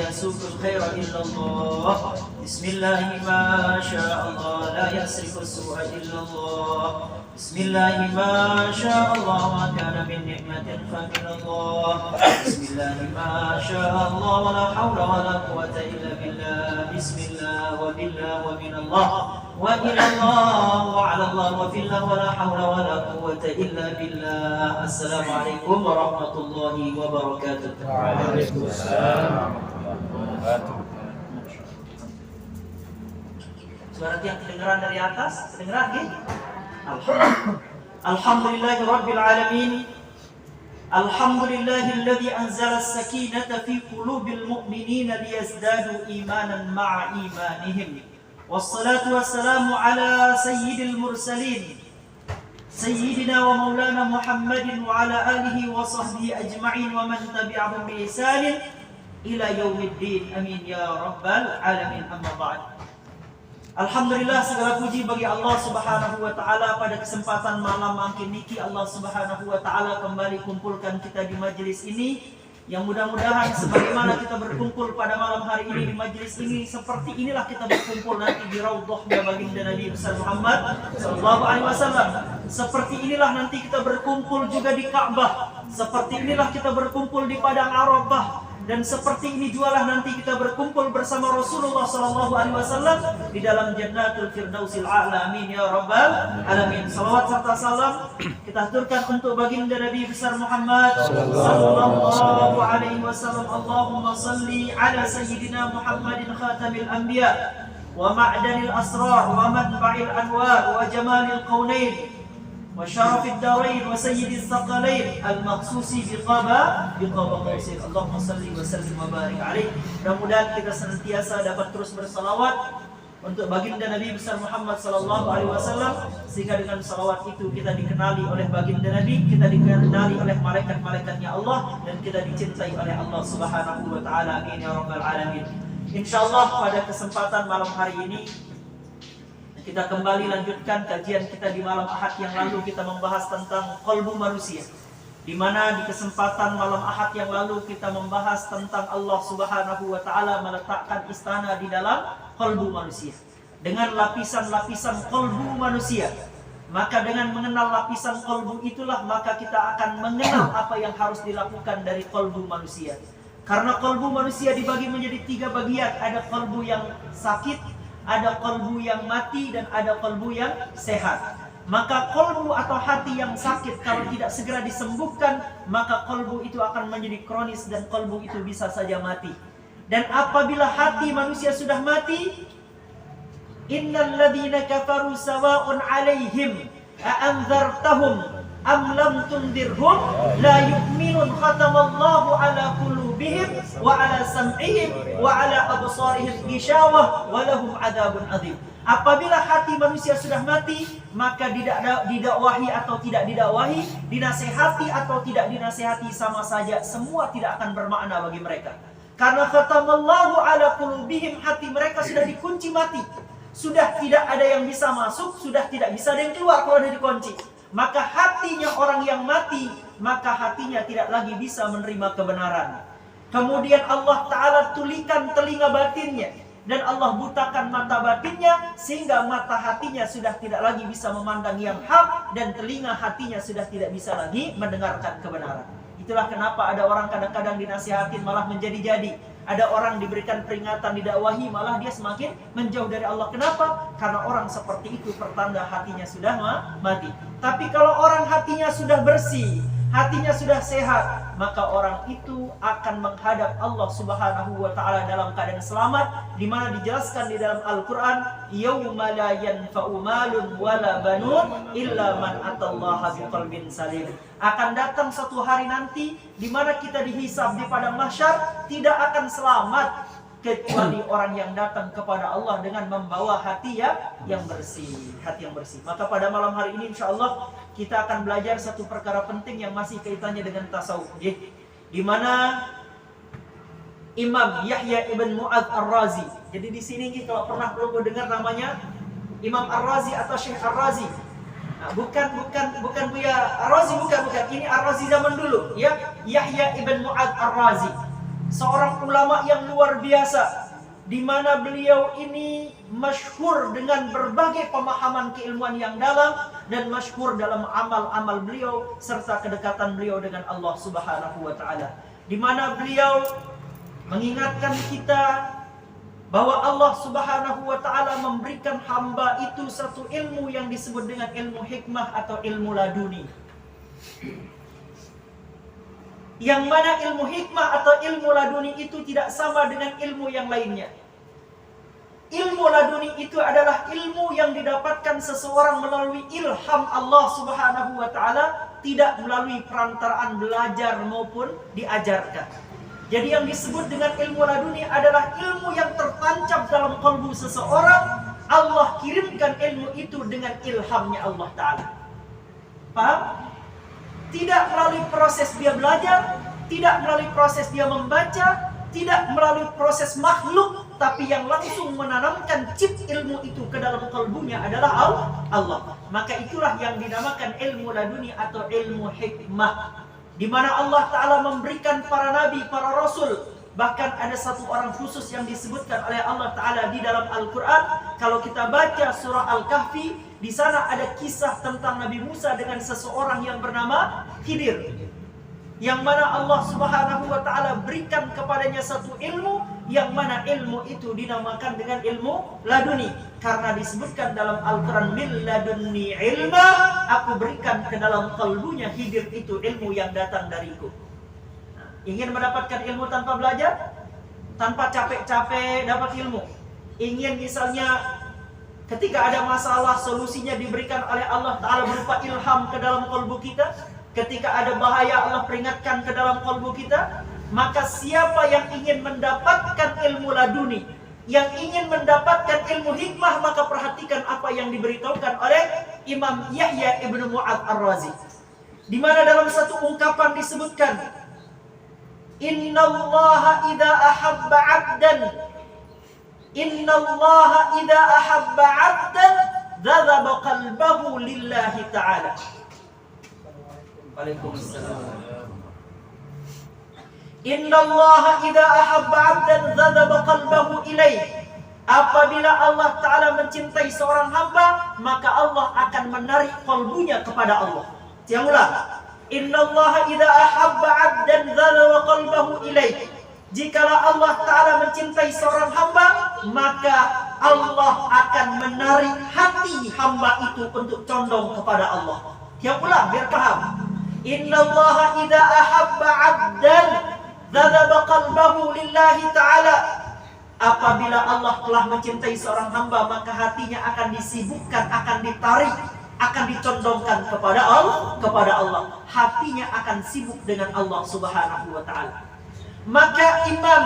يسوق الخير إلا الله بسم الله ما شاء الله لا يصرف السوء إلا الله بسم الله ما شاء الله ما كان من نعمة فمن الله بسم الله ما شاء الله ولا حول ولا قوة إلا بالله بسم الله وبالله ومن الله وإلى الله وعلى الله وفي الله ولا حول ولا قوة إلا بالله السلام عليكم ورحمة الله وبركاته. وعليكم السلام ورحمة الله وبركاته. Suara yang kedengaran dari atas, kedengaran gitu? Alhamdulillahi Rabbil Alamin. Alhamdulillahilladzi anzala as-sakinata fi qulubil mu'minina liyazdadu imanan ma'a imanihim. Wassalatu wassalamu ala sayyidil mursalin Sayyidina wa maulana Muhammadin wa ala alihi wa sahbihi ajma'in wa man tabi'ahum bi ihsanin ila yaumiddin. Amin ya rabbal alamin. Amma ba'd. Alhamdulillah, segala puji bagi Allah Subhanahu wa taala. Pada kesempatan malam makin niki Allah Subhanahu wa taala kembali kumpulkan kita di majelis ini, yang mudah-mudahan sebagaimana kita berkumpul pada malam hari ini di majelis ini, seperti inilah kita berkumpul nanti di raudhahnya baginda Nabi besar Muhammad sallallahu alaihi wasallam. Seperti inilah nanti kita berkumpul juga di Ka'bah. Seperti inilah kita berkumpul di padang Arafah. Dan seperti ini jualah nanti kita berkumpul bersama Rasulullah sallallahu alaihi wasallam di dalam Jannatul Firdausil A'la. Amin ya rabbal alamin. Salawat serta salam kita haturkan untuk baginda Nabi besar Muhammad sallallahu alaihi wasallam. Allahumma salli ala sayyidina Muhammadin khatamil anbiya wa ma'danil asrar wa manba'il anwar wa jamalil qaunain wa syarafid darain wa sayyidis saqalain al-maqsusi biqaba qausin. Allahumma salli wa sallim wa barik alaihi. Mudah-mudahan kita senantiasa dapat terus bersalawat untuk baginda Nabi besar Muhammad sallallahu alaihi wasallam, sehingga dengan salawat itu kita dikenali oleh baginda Nabi, kita dikenali oleh malaikat-malaikatnya Allah, dan kita dicintai oleh Allah Subhanahu wa taala. Amin ya rabbal alamin. Insyaallah pada kesempatan malam hari ini kita kembali lanjutkan kajian kita di malam Ahad yang lalu. Kita membahas tentang qalbu manusia, di mana di kesempatan malam Ahad yang lalu kita membahas tentang Allah Subhanahu wa taala meletakkan istana di dalam qalbu manusia dengan lapisan-lapisan qalbu manusia. Maka dengan mengenal lapisan qalbu itulah maka kita akan mengenal apa yang harus dilakukan dari qalbu manusia. Karena qalbu manusia dibagi menjadi 3 bagian. Ada qalbu yang sakit, ada qalbu yang mati, dan ada qalbu yang sehat. Maka qalbu atau hati yang sakit kalau tidak segera disembuhkan, maka qalbu itu akan menjadi kronis dan qalbu itu bisa saja mati. Dan apabila hati manusia sudah mati, innal ladzina kafaru sawa'un 'alaihim a'anzartahum am lam tundirhum la yu'minun khatamallahu 'ala qulubihim wa 'ala sam'ihim wa 'ala absarihim ghishawah wa lahum 'adzabun 'adzim. Apabila hati manusia sudah mati, maka didakwahi atau tidak didakwahi, dinasehati atau tidak dinasehati sama saja, semua tidak akan bermakna bagi mereka. Karena khatamallahu 'ala qulubihim, hati mereka sudah dikunci mati. Sudah tidak ada yang bisa masuk, sudah tidak bisa ada yang keluar kalau ada dikunci. Maka hatinya orang yang mati, maka hatinya tidak lagi bisa menerima kebenaran. Kemudian Allah Ta'ala tulikan telinga batinnya, dan Allah butakan mata batinnya, sehingga mata hatinya sudah tidak lagi bisa memandang yang hak, dan telinga hatinya sudah tidak bisa lagi mendengarkan kebenaran. Itulah kenapa ada orang kadang-kadang dinasihatin malah menjadi-jadi. Ada orang diberikan peringatan, didakwahi, malah dia semakin menjauh dari Allah. Kenapa? Karena orang seperti itu pertanda hatinya sudah mati. Tapi kalau orang hatinya sudah bersih, hatinya sudah sehat, maka orang itu akan menghadap Allah Subhanahu wa taala dalam keadaan selamat, di mana dijelaskan di dalam Al-Qur'an, yauma la yanfa'u malun wala banun illa man atallaha biqalbin salim. Akan datang satu hari nanti di mana kita dihisab di padang mahsyar, tidak akan selamat kecuali orang yang datang kepada Allah dengan membawa hati yang bersih, hati yang bersih. Maka pada malam hari ini insyaallah kita akan belajar satu perkara penting yang masih kaitannya dengan tasawuf, di mana Imam Yahya ibn Mu'adz Ar-Razi. Jadi di sini kalau pernah belum dengar namanya Imam Ar-Razi atau Syekh Ar-Razi. Nah, bukan Buya Ar-Razi, bukan. Ini Ar-Razi zaman dulu, ya. Yahya ibn Mu'adz Ar-Razi. seorang ulama yang luar biasa, di mana beliau ini masyhur dengan berbagai pemahaman keilmuan yang dalam dan masyhur dalam amal-amal beliau serta kedekatan beliau dengan Allah Subhanahu wa taala. Di mana beliau mengingatkan kita bahwa Allah Subhanahu wa taala memberikan hamba itu satu ilmu yang disebut dengan ilmu hikmah atau ilmu laduni. Yang mana ilmu hikmah atau ilmu laduni itu tidak sama dengan ilmu yang lainnya. Ilmu laduni itu adalah ilmu yang didapatkan seseorang melalui ilham Allah Subhanahu wa taala, tidak melalui perantaraan belajar maupun diajarkan. Jadi yang disebut dengan ilmu laduni adalah ilmu yang tertancap dalam kalbu seseorang. Allah kirimkan ilmu itu dengan ilhamnya Allah Ta'ala. Paham? Tidak melalui proses dia belajar, tidak melalui proses dia membaca, tidak melalui proses makhluk, tapi yang langsung menanamkan chip ilmu itu ke dalam kalbunya adalah Allah. Maka itulah yang dinamakan ilmu laduni atau ilmu hikmah, di mana Allah Ta'ala memberikan para nabi, para rasul. Bahkan ada satu orang khusus yang disebutkan oleh Allah Ta'ala di dalam Al-Quran. Kalau kita baca surah Al-Kahfi, di sana ada kisah tentang Nabi Musa dengan seseorang yang bernama Khidir, yang mana Allah Subhanahu wa taala berikan kepadanya satu ilmu, yang mana ilmu itu dinamakan dengan ilmu laduni, karena disebutkan dalam Al-Quran, min ladunni ilma, aku berikan ke dalam kalbunya Khidir itu ilmu yang datang dariku. Ingin mendapatkan ilmu tanpa belajar, tanpa capek-capek dapat ilmu. Ingin misalnya ketika ada masalah, solusinya diberikan oleh Allah Ta'ala berupa ilham ke dalam kalbu kita. Ketika ada bahaya, Allah peringatkan ke dalam kalbu kita. Maka siapa yang ingin mendapatkan ilmu laduni, yang ingin mendapatkan ilmu hikmah, maka perhatikan apa yang diberitahukan oleh Imam Yahya ibnu Mu'adz Ar-Razi, di mana dalam satu ungkapan disebutkan, Innallaha idza ahabba 'abdan, Innallaha idza ahabba 'abdan dzaba qalbahu lillahi ta'ala. Waalaikumsalam. Innallaha idza ahabba 'abdan dzaba qalbahu ilaihi. Apabila Allah Ta'ala mencintai seorang hamba, maka Allah akan menarik kalbunya kepada Allah. Yang ulang. Innallaha idza ahabba 'abdan dzaba qalbahu ilaihi. Jikalau Allah Ta'ala mencintai seorang hamba, maka Allah akan menarik hati hamba itu untuk condong kepada Allah. Yang ulang biar paham. Innallaha idza ahabba 'abdan dzaba qalbahu lillahi ta'ala. Apabila Allah telah mencintai seorang hamba, maka hatinya akan disibukkan, akan ditarik, akan dicondongkan kepada Allah. Hatinya akan sibuk dengan Allah Subhanahu wa taala. Maka Imam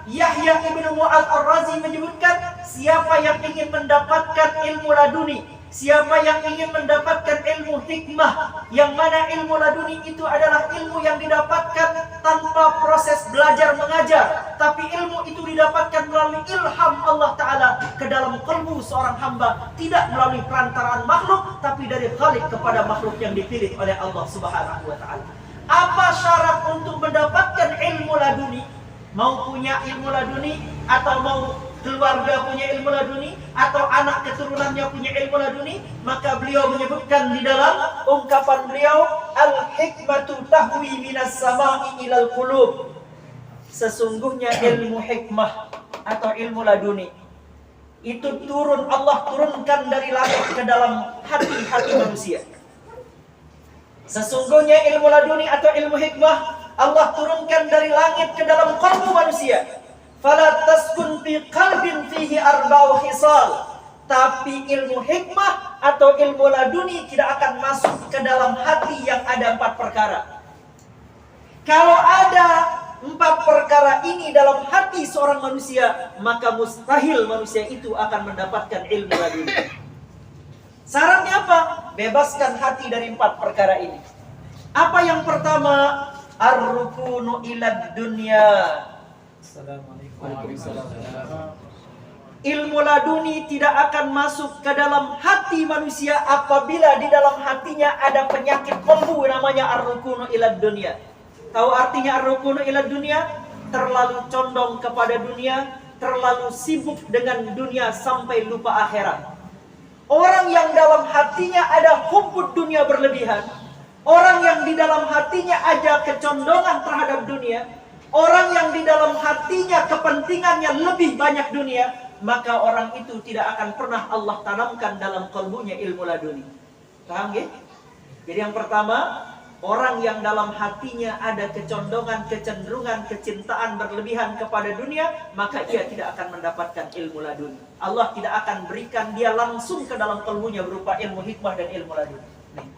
Yahya ibnu Mu'adz Ar-Razi menyebutkan, siapa yang ingin mendapatkan ilmu laduni, siapa yang ingin mendapatkan ilmu hikmah, yang mana ilmu laduni itu adalah ilmu yang didapatkan tanpa proses belajar mengajar, tapi ilmu itu didapatkan melalui ilham Allah Ta'ala ke dalam kalbu seorang hamba, tidak melalui perantaraan makhluk, tapi dari Khalik kepada makhluk yang dipilih oleh Allah Subhanahu wa Ta'ala. Apa syarat untuk mendapatkan ilmu laduni? Mau punya ilmu laduni, atau mau keluarga punya ilmu laduni, atau anak keturunannya punya ilmu laduni? Maka beliau menyebutkan di dalam ungkapan beliau, al-hikmatu tahwi minas sama'i ilal qulub. Sesungguhnya ilmu hikmah atau ilmu laduni itu Allah turunkan dari langit ke dalam hati-hati manusia. Sesungguhnya ilmu laduni atau ilmu hikmah Allah turunkan dari langit ke dalam kalbu manusia. Fala taskun fi qalbin fihi arba'u khisal. Tapi ilmu hikmah atau ilmu laduni tidak akan masuk ke dalam hati yang ada 4 perkara. Kalau ada 4 perkara ini dalam hati seorang manusia, maka mustahil manusia itu akan mendapatkan ilmu laduni. Syaratnya apa? Bebaskan hati dari 4 perkara ini. Apa yang pertama? Ar-rukunu ilad dunya. Assalamualaikum. Ilmu laduni tidak akan masuk ke dalam hati manusia apabila di dalam hatinya ada penyakit kalbu namanya ar-rukunu ilad dunya. Tahu artinya ar-rukunu ilad dunya? terlalu condong kepada dunia, terlalu sibuk dengan dunia sampai lupa akhirat. Orang yang dalam hatinya ada hubbud dunia berlebihan, orang yang di dalam hatinya ada kecondongan terhadap dunia, orang yang di dalam hatinya kepentingannya lebih banyak dunia, maka orang itu tidak akan pernah Allah tanamkan dalam kalbunya ilmu laduni. Paham ya? Jadi yang pertama, orang yang dalam hatinya ada kecondongan, kecenderungan, kecintaan berlebihan kepada dunia, maka ia tidak akan mendapatkan ilmu laduni. Allah tidak akan berikan dia langsung ke dalam kalbunya berupa ilmu hikmah dan ilmu laduni. Nih.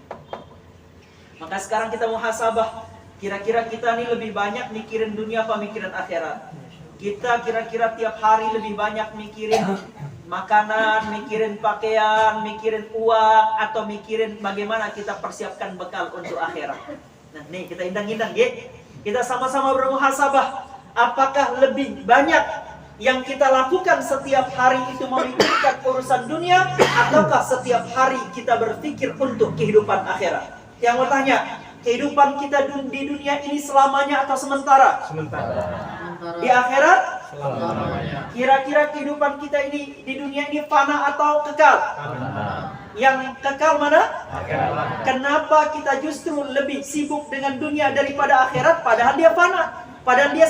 Maka sekarang kita muhasabah, kira-kira kita nih lebih banyak mikirin dunia apa mikirin akhirat? Kita kira-kira tiap hari lebih banyak mikirin makanan, mikirin pakaian, mikirin uang, atau mikirin bagaimana kita persiapkan bekal untuk akhirat. Nah, nih kita indang-indang ya. Kita sama-sama bermuhasabah. Apakah lebih banyak yang kita lakukan setiap hari itu memikirkan urusan dunia, ataukah setiap hari kita berpikir untuk kehidupan akhirat? Yang mau tanya, kehidupan kita di dunia ini selamanya atau sementara? Sementara. Di akhirat? Selamanya. Kira-kira kehidupan kita ini di dunia ini fana atau kekal? Yang kekal mana? Kenapa kita justru lebih sibuk dengan dunia daripada akhirat, padahal dia fana, padahal dia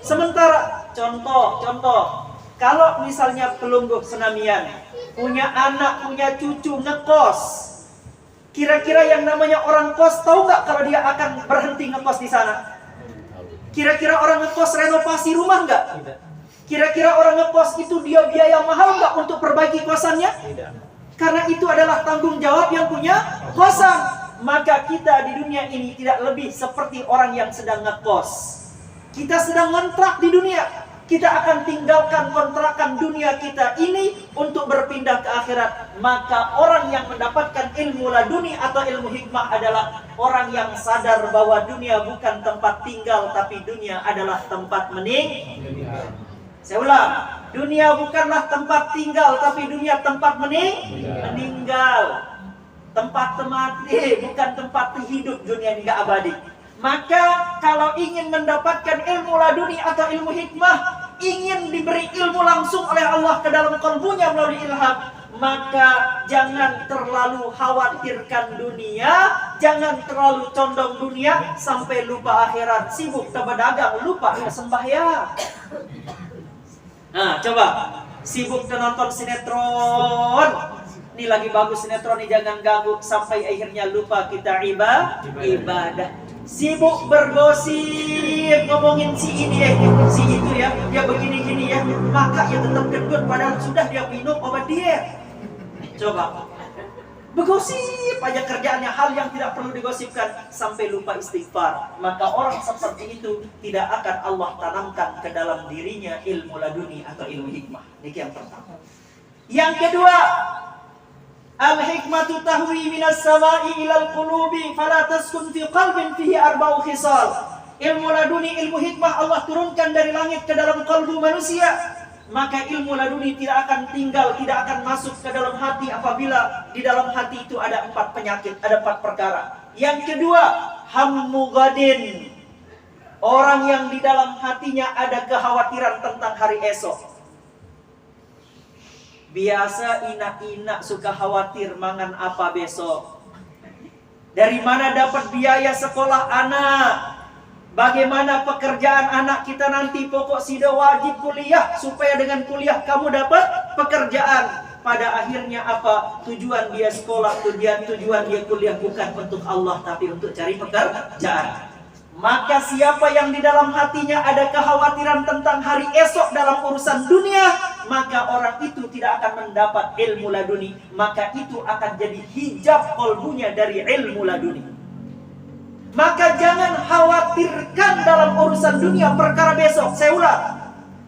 sementara? Contoh, kalau misalnya pelungguh senamian punya anak, punya cucu, ngekos, kira-kira yang namanya orang kos tahu nggak kalau dia akan berhenti ngekos di sana? Kira-kira orang ngekos renovasi rumah nggak? Kira-kira orang ngekos itu dia biaya mahal nggak untuk perbaiki kosannya? Tidak. Karena itu adalah tanggung jawab yang punya kosan. Maka kita di dunia ini tidak lebih seperti orang yang sedang ngekos. Kita sedang ngontrak di dunia. Kita akan tinggalkan kontrakan dunia kita ini untuk berpindah ke akhirat. Maka orang yang mendapatkan ilmu laduni atau ilmu hikmah adalah orang yang sadar bahwa dunia bukan tempat tinggal, tapi dunia adalah tempat meninggal. Saya ulang, dunia bukanlah tempat tinggal, tapi dunia tempat meninggal. Tempat mati, bukan tempat hidup. Dunia ini gak abadi. Maka kalau ingin mendapatkan ilmu laduni atau ilmu hikmah, ingin diberi ilmu langsung oleh Allah ke dalam kalbunya melalui ilham, maka jangan terlalu khawatirkan dunia, jangan terlalu condong dunia sampai lupa akhirat, sibuk berdagang, lupa sembahyang. Nah, coba sibuk nonton sinetron. Ini lagi bagus sinetron, ini jangan ganggu sampai akhirnya lupa kita ibadah. Sibuk bergosip, ngomongin si ini si itu ya, dia begini-gini ya, maka ya tetap gendut padahal sudah dia minum obat diet. Coba bergosip aja kerjaannya, hal yang tidak perlu digosipkan, sampai lupa istighfar. Maka orang seperti itu tidak akan Allah tanamkan ke dalam dirinya ilmu laduni atau ilmu hikmah. Ini yang pertama. Yang kedua, al-hikmatu tahwi minas sama'i ilal qulubi fala taskun fi qalbin fihi arba'u khisal. Ilmu laduni, ilmu hikmah Allah turunkan dari langit ke dalam kalbu manusia. Maka ilmu laduni tidak akan tinggal, tidak akan masuk ke dalam hati apabila di dalam hati itu ada 4 penyakit, ada 4 perkara. Yang kedua, hammu gadin. Orang yang di dalam hatinya ada kekhawatiran tentang hari esok. Biasa inak-inak suka khawatir mangan apa besok. Dari mana dapat biaya sekolah anak? Bagaimana pekerjaan anak kita nanti? Pokok sudah wajib kuliah, supaya dengan kuliah kamu dapat pekerjaan. Pada akhirnya apa? Tujuan dia sekolah, tujuan dia kuliah bukan untuk Allah, tapi untuk cari pekerjaan. Maka siapa yang di dalam hatinya ada kekhawatiran tentang hari esok dalam urusan dunia, maka orang itu tidak akan mendapat ilmu laduni. Maka itu akan jadi hijab kalbunya dari ilmu laduni. Maka jangan khawatirkan dalam urusan dunia perkara besok. Saya ulang,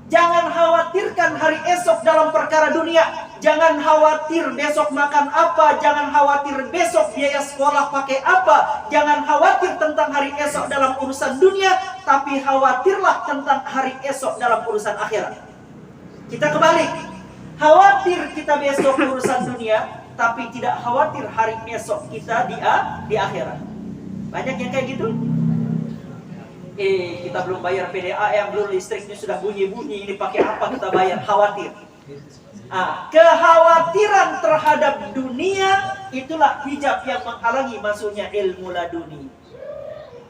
jangan khawatirkan hari esok dalam perkara dunia. Jangan khawatir besok makan apa, jangan khawatir besok biaya sekolah pakai apa, jangan khawatir tentang hari esok dalam urusan dunia, tapi khawatirlah tentang hari esok dalam urusan akhirat. Kita kebalik, khawatir kita besok urusan dunia, tapi tidak khawatir hari esok kita di akhirat. Banyak yang kayak gitu. Kita belum bayar PDAM, belum listriknya sudah bunyi-bunyi, ini pakai apa kita bayar? Khawatir. Kekhawatiran terhadap dunia itulah hijab yang menghalangi masuknya ilmu laduni.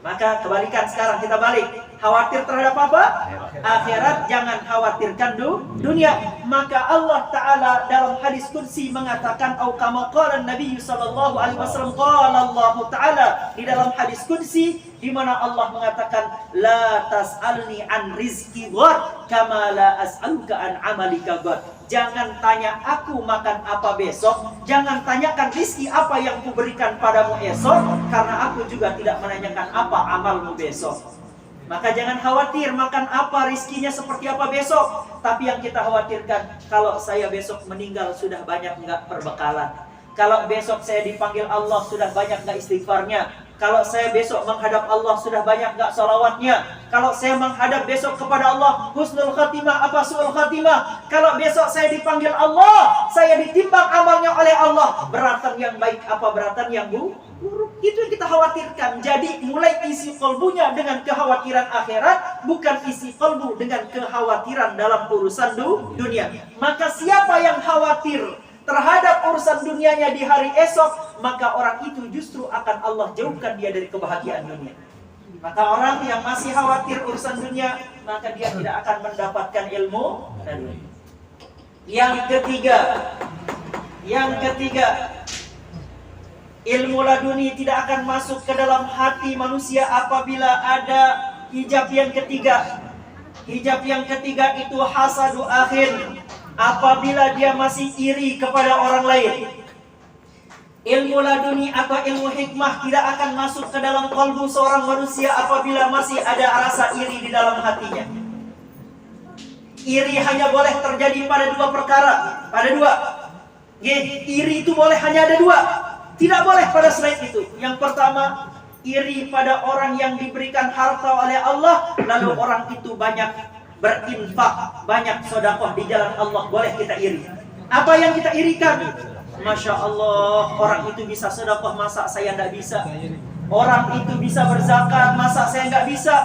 Maka kebalikan sekarang, kita balik. Khawatir terhadap apa? Akhirat, jangan khawatirkan dunia. Maka Allah Ta'ala dalam hadis kursi mengatakan, au kama qala Nabi sallallahu alaihi wasallam, qala Allah Ta'ala di dalam hadis kursi, di mana Allah mengatakan, la tas'alni an rizki ghad kama la as'aluka an amalika ghad. Jangan tanya aku makan apa besok, jangan tanyakan rizki apa yang kuberikan padamu esok, karena aku juga tidak menanyakan apa amalmu besok. Maka jangan khawatir makan apa, rizkinya seperti apa besok. Tapi yang kita khawatirkan, kalau saya besok meninggal sudah banyak nggak perbekalan. Kalau besok saya dipanggil Allah sudah banyak nggak istighfarnya. Kalau saya besok menghadap Allah sudah banyak nggak salawatnya. Kalau saya menghadap besok kepada Allah husnul khatimah apa su'ul khatimah. Kalau besok saya dipanggil Allah, saya ditimbang amalnya oleh Allah, beratan yang baik apa beratan yang buruk. Itu yang kita khawatirkan. Jadi mulai isi kolbunya dengan kekhawatiran akhirat, bukan isi kolbu dengan kekhawatiran dalam urusan dunia. Maka siapa yang khawatir terhadap urusan dunianya di hari esok, maka orang itu justru akan Allah jauhkan dia dari kebahagiaan dunia. Maka orang yang masih khawatir urusan dunia, maka dia tidak akan mendapatkan ilmu. Yang ketiga, ilmu laduni tidak akan masuk ke dalam hati manusia apabila ada hijab yang ketiga. Hijab yang ketiga itu hasadu akhin, apabila dia masih iri kepada orang lain. Ilmu laduni atau ilmu hikmah tidak akan masuk ke dalam kalbu seorang manusia apabila masih ada rasa iri di dalam hatinya. Iri hanya boleh terjadi pada dua perkara. Iri itu boleh hanya ada dua. Tidak boleh pada selain itu. Yang pertama, iri pada orang yang diberikan harta oleh Allah, lalu orang itu banyak berinfak, banyak sedekah di jalan Allah, boleh kita iri. Apa yang kita irikan? Masya Allah, orang itu bisa sedekah, masa saya tidak bisa? Orang itu bisa berzakat, masa saya nggak bisa?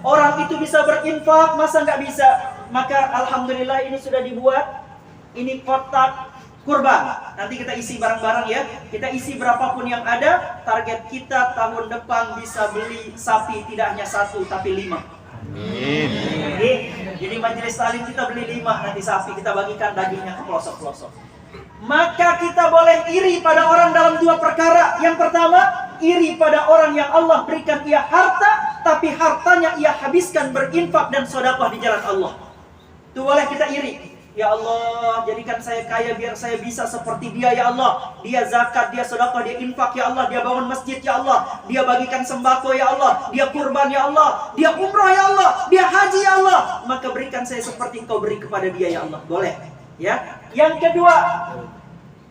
Orang itu bisa berinfak, masa nggak bisa? Maka alhamdulillah ini sudah dibuat. Ini kotak kurban. Nanti kita isi barang-barang ya. Kita isi berapapun yang ada. Target kita tahun depan bisa beli sapi tidak hanya 1 tapi 5. Jadi majelis taklim kita beli 5 nanti sapi, kita bagikan dagingnya ke pelosok-pelosok. Maka kita boleh iri pada orang dalam dua perkara. Yang pertama, iri pada orang yang Allah berikan ia harta, tapi hartanya ia habiskan berinfak dan sedekah di jalan Allah. Itu boleh kita iri. Ya Allah, jadikan saya kaya biar saya bisa seperti dia ya Allah. Dia zakat, dia sedekah, dia infak ya Allah. Dia bangun masjid ya Allah. Dia bagikan sembako ya Allah. Dia kurban ya Allah. Dia umrah ya Allah. Dia haji ya Allah. Maka berikan saya seperti Engkau beri kepada dia ya Allah. Boleh. Ya. Yang kedua,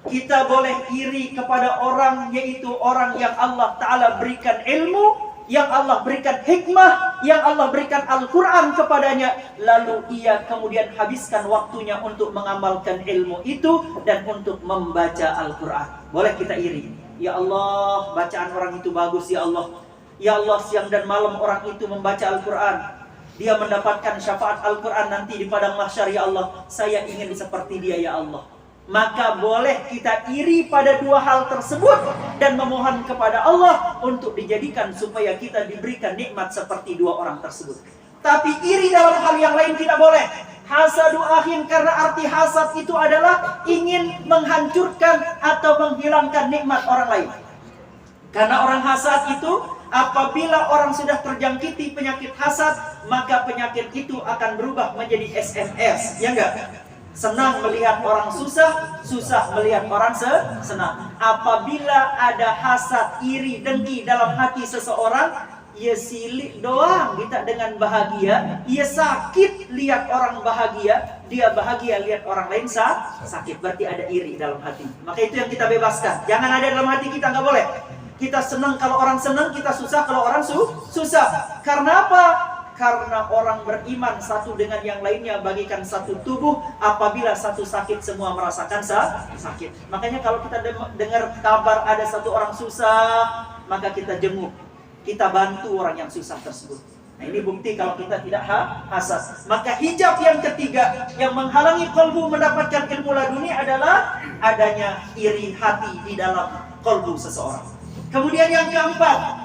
kita boleh iri kepada orang, yaitu orang yang Allah Ta'ala berikan ilmu, yang Allah berikan hikmah, yang Allah berikan Al-Quran kepadanya, lalu ia kemudian habiskan waktunya untuk mengamalkan ilmu itu dan untuk membaca Al-Quran. Boleh kita iri. Ya Allah, bacaan orang itu bagus ya Allah. Ya Allah, siang dan malam orang itu membaca Al-Quran. Dia mendapatkan syafaat Al-Quran nanti di padang mahsyar ya Allah. Saya ingin seperti dia ya Allah. Maka boleh kita iri pada dua hal tersebut dan memohon kepada Allah untuk dijadikan supaya kita diberikan nikmat seperti dua orang tersebut. Tapi iri dalam hal yang lain tidak boleh. Hasadu akhin, karena arti hasad itu adalah ingin menghancurkan atau menghilangkan nikmat orang lain. Karena orang hasad itu, apabila orang sudah terjangkiti penyakit hasad, maka penyakit itu akan berubah menjadi SMS. Ya enggak? Senang melihat orang susah, susah melihat orang senang. Apabila ada hasad, iri, dengki dalam hati seseorang, ia silik doang kita dengan bahagia. Ia sakit lihat orang bahagia, dia bahagia lihat orang lain sakit. Berarti ada iri dalam hati. Maka itu yang kita bebaskan. Jangan ada dalam hati kita, nggak boleh. Kita senang kalau orang senang, kita susah kalau orang susah. Karena apa? Karena orang beriman satu dengan yang lainnya bagikan satu tubuh. Apabila satu sakit, semua merasakan sakit. Makanya kalau kita dengar kabar ada satu orang susah, maka kita jenguk, kita bantu orang yang susah tersebut. Nah, ini bukti kalau kita tidak hasad. Maka hijab yang ketiga yang menghalangi kalbu mendapatkan ilmu laduni adalah adanya iri hati di dalam kalbu seseorang. Kemudian yang keempat,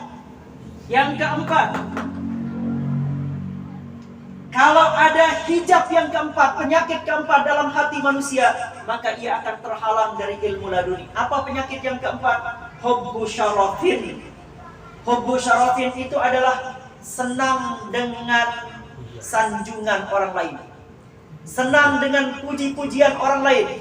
kalau ada hijab yang keempat, penyakit keempat dalam hati manusia, maka ia akan terhalang dari ilmu laduni. Apa penyakit yang keempat? Hubbu syarafin. Hubbu syarafin itu adalah senang dengan sanjungan orang lain, senang dengan puji-pujian orang lain,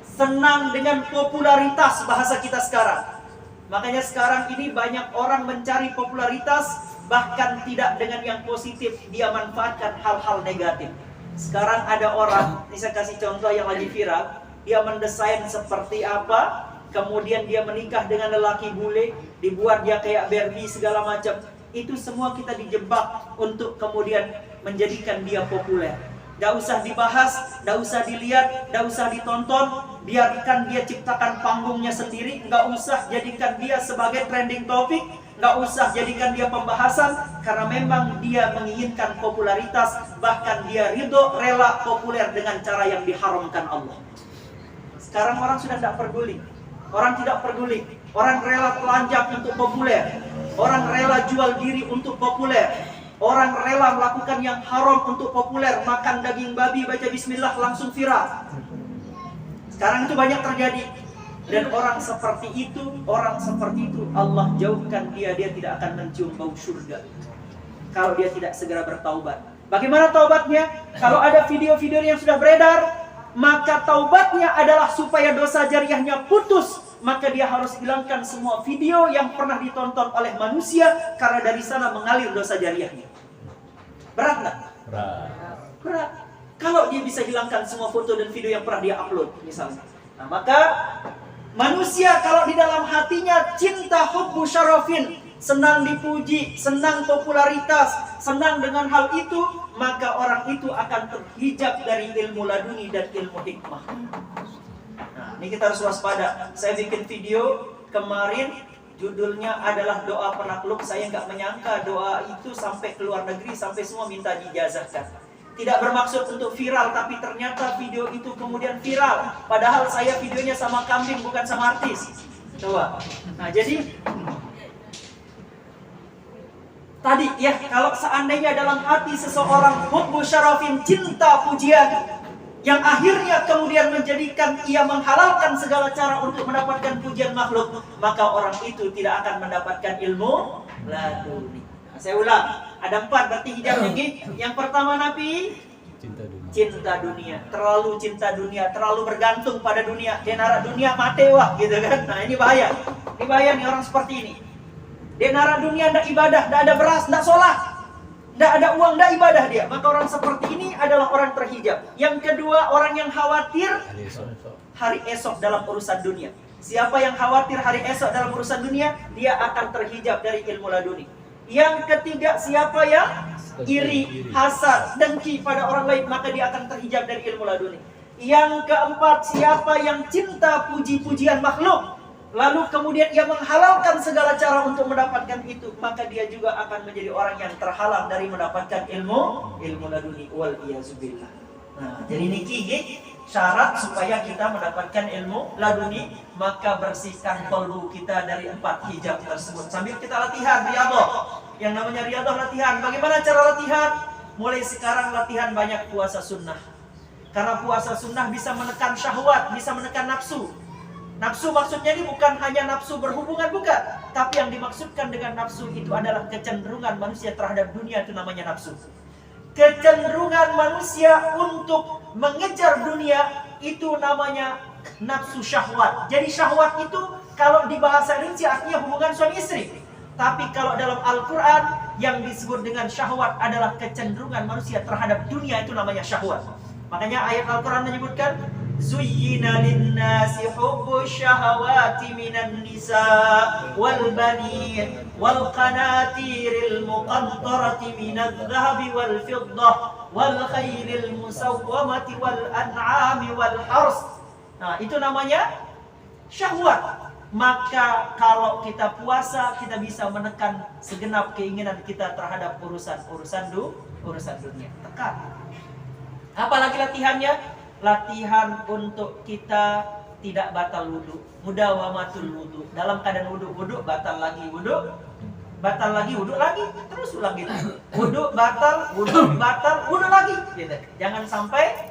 senang dengan popularitas bahasa kita sekarang. Makanya sekarang ini banyak orang mencari popularitas, bahkan tidak dengan yang positif, dia manfaatkan hal-hal negatif. Sekarang ada orang, ini saya kasih contoh yang lagi viral, dia mendesain seperti apa, kemudian dia menikah dengan lelaki bule, dibuat dia kayak Barbie segala macam. Itu semua kita dijebak untuk kemudian menjadikan dia populer. Gak usah dibahas, gak usah dilihat, gak usah ditonton. Biarkan dia ciptakan panggungnya sendiri. Gak usah jadikan dia sebagai trending topic, gak usah jadikan dia pembahasan. Karena memang dia menginginkan popularitas, bahkan dia ridho, rela populer dengan cara yang diharamkan Allah. Sekarang orang sudah tidak peduli. Orang tidak peduli. Orang rela telanjang untuk populer. Orang rela jual diri untuk populer. Orang rela melakukan yang haram untuk populer. Makan daging babi, baca bismillah, langsung viral. Sekarang itu banyak terjadi. Dan orang seperti itu Allah jauhkan dia tidak akan mencium bau surga kalau dia tidak segera bertaubat. Bagaimana taubatnya? Kalau ada video-video yang sudah beredar, maka taubatnya adalah supaya dosa jariahnya putus. Maka dia harus hilangkan semua video yang pernah ditonton oleh manusia, karena dari sana mengalir dosa jariahnya. Berat nggak? Berat. Kalau dia bisa hilangkan semua foto dan video yang pernah dia upload misalnya. Nah, maka manusia kalau di dalam hatinya cinta hubbu syarafin, senang dipuji, senang popularitas, senang dengan hal itu, maka orang itu akan terhijab dari ilmu laduni dan ilmu hikmah. Nah, ini kita harus waspada. Saya bikin video kemarin, judulnya adalah doa penakluk. Saya nggak menyangka doa itu sampai ke luar negeri, sampai semua minta dijazahkan. Tidak bermaksud untuk viral, tapi ternyata video itu kemudian viral. Padahal saya videonya sama kambing, bukan sama artis. Coba. Nah, jadi tadi ya, kalau seandainya dalam hati seseorang hubbu syarafin, cinta pujian, yang akhirnya kemudian menjadikan ia menghalalkan segala cara untuk mendapatkan pujian makhluk, maka orang itu tidak akan mendapatkan ilmu laduni. Nah, saya ulang, ada 4 berarti hijab tinggi. Yang pertama Nabi, cinta dunia, terlalu cinta dunia, terlalu bergantung pada dunia. Dia narak dunia mati wah, gitu kan. Nah, ini bahaya. Ini bahaya nih orang seperti ini. Dia narak dunia, tidak ibadah, tidak ada beras, tidak sholat, tidak ada uang, tidak ibadah dia. Maka orang seperti ini adalah orang terhijab. Yang kedua, orang yang khawatir hari esok dalam urusan dunia. Siapa yang khawatir hari esok dalam urusan dunia, dia akan terhijab dari ilmu laduni. Yang ketiga, siapa yang iri, hasad, dengki pada orang lain, maka dia akan terhijab dari ilmu laduni. Yang keempat, siapa yang cinta puji-pujian makhluk, lalu kemudian ia menghalalkan segala cara untuk mendapatkan itu, maka dia juga akan menjadi orang yang terhalang dari mendapatkan ilmu laduni. Wal iyazubillah. Nah, jadi niki syarat supaya kita mendapatkan ilmu laduni, maka bersihkan qalbu kita dari 4 hijab tersebut. Sambil kita latihan riyadhah. Yang namanya riyadhah latihan. Bagaimana cara latihan? Mulai sekarang latihan banyak puasa sunnah. Karena puasa sunnah bisa menekan syahwat, bisa menekan nafsu. Nafsu maksudnya ini bukan hanya nafsu berhubungan, bukan. Tapi yang dimaksudkan dengan nafsu itu adalah kecenderungan manusia terhadap dunia, itu namanya nafsu. Kecenderungan manusia untuk mengejar dunia itu namanya nafsu syahwat. Jadi syahwat itu kalau di bahasa Indonesia artinya hubungan suami istri. Tapi kalau dalam Al-Quran yang disebut dengan syahwat adalah kecenderungan manusia terhadap dunia, itu namanya syahwat. Makanya ayat Al-Quran menyebutkan Zuyyina linnasi hubbu syahawati minan nisa wal banin wal qanatiril muqantarati minadh dhahabi wal fiddah wal khairil musawwamati wal an'ami wal hars. Nah, itu namanya syahwat. maka kalau kita puasa, kita bisa menekan segenap keinginan kita terhadap urusan dunia. Tekan. Apalagi latihannya? Latihan untuk kita tidak batal wudu. Mudawamatul wudu. Dalam keadaan wudu batal lagi wudu. Batal lagi, wudu lagi, terus ulang gitu. Wudu batal, wudu lagi gitu. Jangan sampai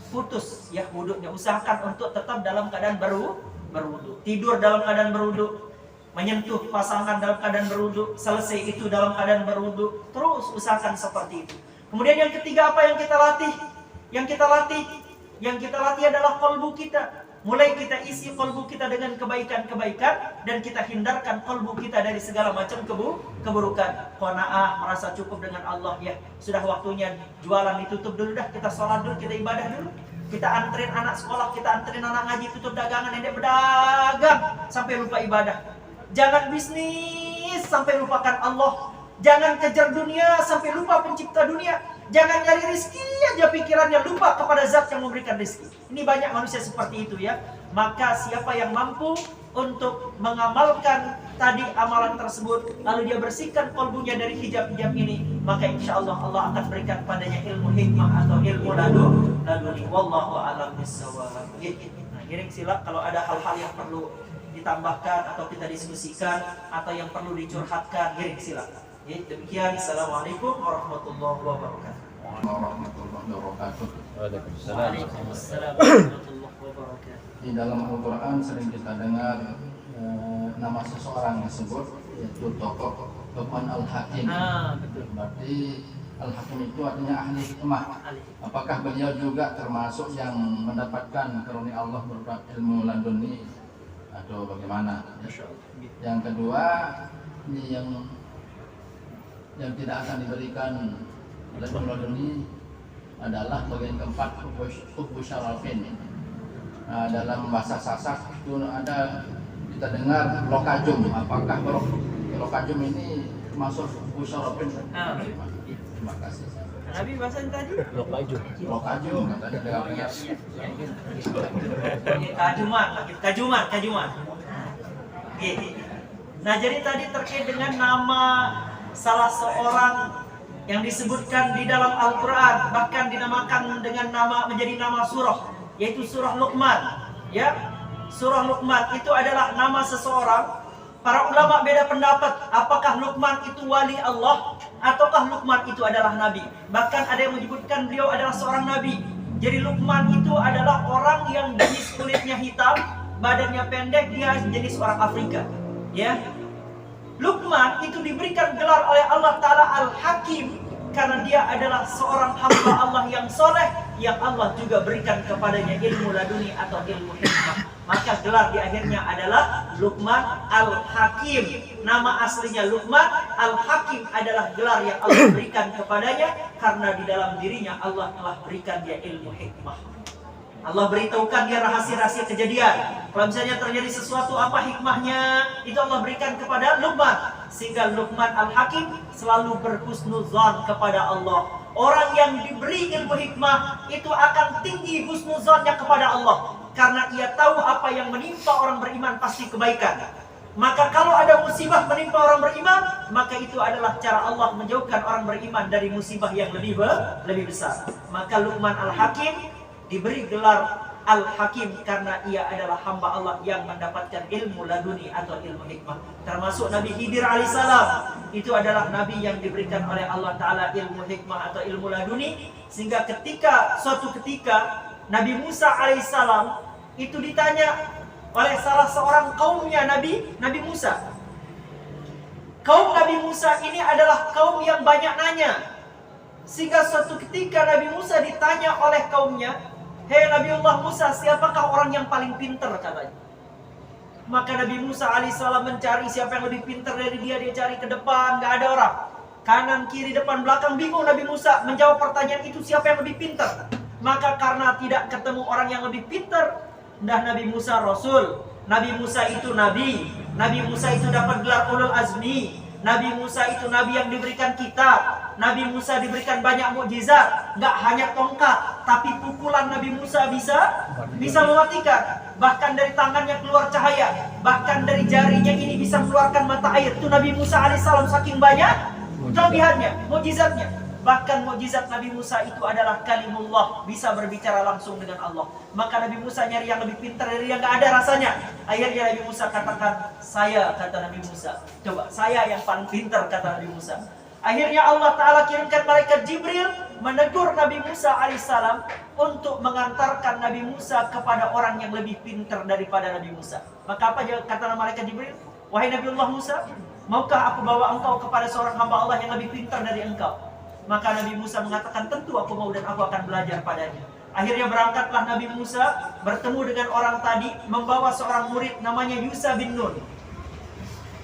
putus ya wudunya. Usahakan untuk tetap dalam keadaan berwudu. Tidur dalam keadaan berwudu, menyentuh pasangan dalam keadaan berwudu, selesai itu dalam keadaan berwudu. Terus usahakan seperti itu. Kemudian yang ketiga apa yang kita latih? Yang kita latih adalah qalbu kita. Mulai kita isi qalbu kita dengan kebaikan-kebaikan dan kita hindarkan qalbu kita dari segala macam keburukan. Qanaah, merasa cukup dengan Allah ya. Sudah waktunya jualan ditutup dulu dah, kita sholat dulu, kita ibadah dulu. Kita anterin anak sekolah, kita anterin anak ngaji, tutup dagangan, nenek berdagang sampai lupa ibadah. Jangan bisnis sampai lupakan Allah. Jangan kejar dunia sampai lupa pencipta dunia. Jangan nyari rezeki aja pikirannya lupa kepada zat yang memberikan rezeki. Ini banyak manusia seperti itu ya. Maka siapa yang mampu untuk mengamalkan tadi amalan tersebut, lalu dia bersihkan kalbunya dari hijab-hijab ini, maka insya Allah Allah akan berikan padanya ilmu hikmah atau ilmu laduni. Wallahu a'lam bishawab. Nah, giring sila kalau ada hal-hal yang perlu ditambahkan atau kita diskusikan atau yang perlu dicurhatkan, giring sila. Ya, demikian. Assalamualaikum warahmatullahi wabarakatuh. Warahmatullahi wabarakatuh. Waalaikumsalam warahmatullahi wabarakatuh. Di dalam Al-Quran sering kita dengar nama seseorang disebut, yaitu tokoh Luqman Al-Hakim. Betul. Berarti Al-Hakim itu artinya ahli hikmah. Apakah beliau juga termasuk yang mendapatkan karunia Allah berupa ilmu laduni atau bagaimana? Yang kedua, ini yang tidak akan diberikan ilmu laduni adalah bagian keempat, hubbu syarafin. Dalam bahasa Sasak itu ada, kita dengar lokajum. Apakah lokajum ini termasuk hubbu syarafin? Terima kasih. Nabi bahasa tadi? Lokajum katanya dengar. Kajuman. Nah, jadi tadi terkait dengan nama salah seorang yang disebutkan di dalam Al-Quran, bahkan dinamakan dengan nama, menjadi nama surah, yaitu surah Luqman. Ya, surah Luqman itu adalah nama seseorang. Para ulama beda pendapat, apakah Luqman itu wali Allah ataukah Luqman itu adalah nabi. Bahkan ada yang menyebutkan beliau adalah seorang nabi. Jadi Luqman itu adalah orang yang jenis kulitnya hitam, badannya pendek, dia jenis orang Afrika. Ya, Luqman itu diberikan gelar oleh Allah Ta'ala Al-Hakim karena dia adalah seorang hamba Allah yang soleh, yang Allah juga berikan kepadanya ilmu laduni atau ilmu hikmah. Maka gelar di akhirnya adalah Luqman Al-Hakim. Nama aslinya Luqman Al-Hakim adalah gelar yang Allah berikan kepadanya karena di dalam dirinya Allah telah berikan dia ilmu hikmah. Allah beritahukan dia rahasia-rahasia kejadian. Kalau misalnya terjadi sesuatu, apa hikmahnya, itu Allah berikan kepada Luqman. Sehingga Luqman Al-Hakim selalu berhusnuzan kepada Allah. Orang yang diberi ilmu hikmah itu akan tinggi husnuzannya kepada Allah, karena ia tahu apa yang menimpa orang beriman pasti kebaikan. Maka kalau ada musibah menimpa orang beriman, maka itu adalah cara Allah menjauhkan orang beriman dari musibah yang lebih besar. Maka Luqman Al-Hakim diberi gelar Al-Hakim karena ia adalah hamba Allah yang mendapatkan ilmu laduni atau ilmu hikmah. Termasuk Nabi Khidir alaihissalam, itu adalah nabi yang diberikan oleh Allah Ta'ala ilmu hikmah atau ilmu laduni. Sehingga suatu ketika Nabi Musa alaihissalam itu ditanya oleh salah seorang kaumnya Nabi Musa. Kaum Nabi Musa ini adalah kaum yang banyak nanya. Sehingga suatu ketika Nabi Musa ditanya oleh kaumnya, "Hei Nabiullah Musa, siapakah orang yang paling pintar?" katanya. Maka Nabi Musa alaihissalam mencari siapa yang lebih pintar dari dia. Dia cari ke depan, gak ada orang. Kanan, kiri, depan, belakang, bingung Nabi Musa menjawab pertanyaan itu, siapa yang lebih pintar. Maka karena tidak ketemu orang yang lebih pintar, dah Nabi Musa Rasul, Nabi Musa itu Nabi, Nabi Musa itu dapat gelar Ulul Azmi, Nabi Musa itu Nabi yang diberikan kitab. Nabi Musa diberikan banyak mukjizat, nggak hanya tongkat, tapi pukulan Nabi Musa bisa mematikan. Bahkan dari tangannya keluar cahaya, bahkan dari jarinya ini bisa mengeluarkan mata air. Itu Nabi Musa alaihissalam, saking banyak kelebihannya, mukjizatnya. Bahkan mukjizat Nabi Musa itu adalah kalimullah, bisa berbicara langsung dengan Allah. Maka Nabi Musa nyari yang lebih pintar dari yang nggak ada rasanya. Akhirnya Nabi Musa katakan, saya, kata Nabi Musa. Coba, saya yang paling pintar, kata Nabi Musa. Akhirnya Allah Ta'ala kirimkan malaikat Jibril menegur Nabi Musa alaihissalam untuk mengantarkan Nabi Musa kepada orang yang lebih pintar daripada Nabi Musa. Maka apa kata malaikat Jibril? Wahai Nabiullah Musa, maukah aku bawa engkau kepada seorang hamba Allah yang lebih pintar dari engkau? Maka Nabi Musa mengatakan, tentu aku mau dan aku akan belajar padanya. Akhirnya berangkatlah Nabi Musa bertemu dengan orang tadi, membawa seorang murid namanya Yusha bin Nun.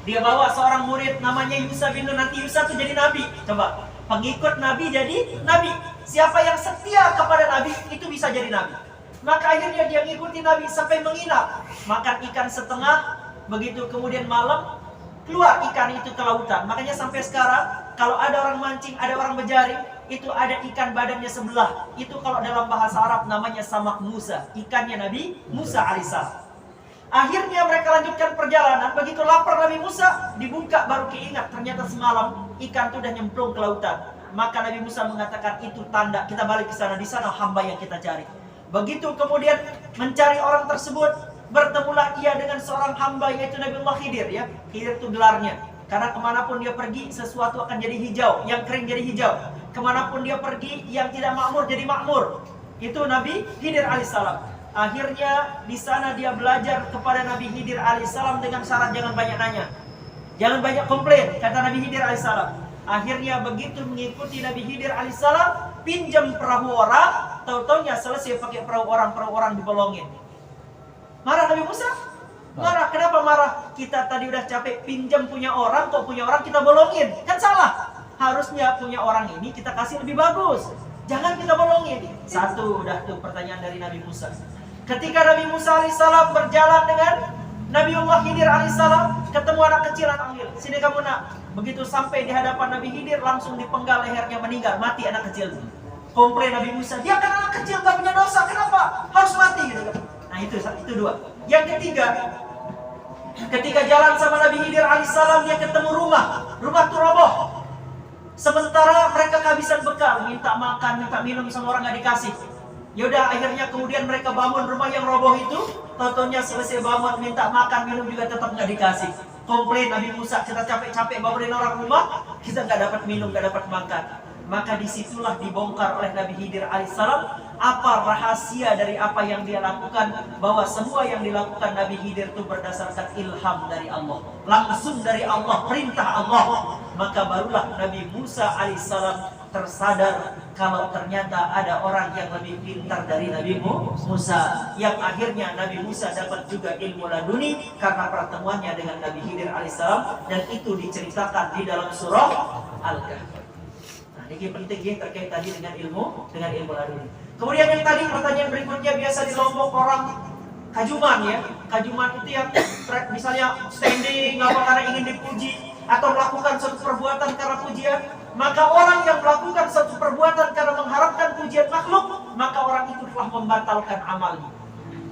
Dia bawa seorang murid namanya Yusha bin Nun. Nanti Yusha itu jadi nabi. Coba, pengikut nabi jadi nabi. Siapa yang setia kepada nabi itu bisa jadi nabi. Maka akhirnya dia mengikuti nabi sampai menginap, makan ikan setengah. Begitu kemudian malam keluar ikan itu ke lautan. Makanya sampai sekarang kalau ada orang mancing, ada orang berjaring, itu ada ikan badannya sebelah. Itu kalau dalam bahasa Arab namanya samak Musa, ikannya Nabi Musa alaihissalam. Akhirnya mereka lanjutkan perjalanan. Begitu lapar Nabi Musa, dibuka baru keingat ternyata semalam ikan itu udah nyemplung ke lautan. Maka Nabi Musa mengatakan, itu tanda kita balik ke sana, di sana hamba yang kita cari. Begitu kemudian mencari orang tersebut, bertemulah ia dengan seorang hamba yaitu Nabiullah Khidir, ya. Khidir itu gelarnya, karena kemanapun dia pergi sesuatu akan jadi hijau, yang kering jadi hijau. Kemanapun dia pergi yang tidak makmur jadi makmur. Itu Nabi Khidir alaihissalam. Akhirnya di sana dia belajar kepada Nabi Khidir alaihissalam dengan syarat jangan banyak nanya, jangan banyak komplain, kata Nabi Khidir alaihissalam. Akhirnya begitu mengikuti Nabi Khidir alaihissalam, pinjam perahu orang, tahu-taunya selesai pakai perahu orang dibolongin. Marah Nabi Musa? Marah. Kenapa marah? Kita tadi udah capek pinjam punya orang, kok punya orang kita bolongin? Kan salah. Harusnya punya orang ini kita kasih lebih bagus, jangan kita bolongin. Satu, udah tuh pertanyaan dari Nabi Musa. Ketika Nabi Musa alaihissalam berjalan dengan Nabiullah Khidir alaihissalam, ketemu anak kecil, panggil, sini kamu nak. Begitu sampai di hadapan Nabi Khidir, langsung dipenggal lehernya, meninggal, mati anak kecil. Komplain Nabi Musa, dia kan anak kecil, gak punya dosa, kenapa harus mati gitu kan? Nah itu dua. Yang ketiga, ketika jalan sama Nabi Khidir alaihissalam, dia ketemu rumah itu roboh. Sementara mereka kehabisan bekal, minta makan, minta minum sama orang gak dikasih. Yaudah, akhirnya kemudian mereka bangun rumah yang roboh itu. Tentunya selesai bangun, minta makan, minum juga tetap gak dikasih. Komplain Nabi Musa, kita capek-capek bangunin orang rumah, kita gak dapat minum, gak dapat makan. Maka disitulah dibongkar oleh Nabi Khidir alaihissalam apa rahasia dari apa yang dia lakukan, bahwa semua yang dilakukan Nabi Khidir itu berdasarkan ilham dari Allah, langsung dari Allah, perintah Allah. Maka barulah Nabi Musa alaihissalam tersadar kalau ternyata ada orang yang lebih pintar dari Nabi Musa, yang akhirnya Nabi Musa dapat juga ilmu laduni karena pertemuannya dengan Nabi Khidir alaihissalam, dan itu diceritakan di dalam surah Al-Kahfi. Nah, ini penting ya, terkait tadi dengan ilmu laduni. Kemudian yang tadi pertanyaan berikutnya, biasa di Lombok orang kajuman, ya. Kajuman itu yang misalnya standing apa karena ingin dipuji, atau melakukan suatu perbuatan karena pujian. Maka orang yang melakukan suatu perbuatan karena mengharapkan pujian makhluk, maka orang itu telah membatalkan amalnya.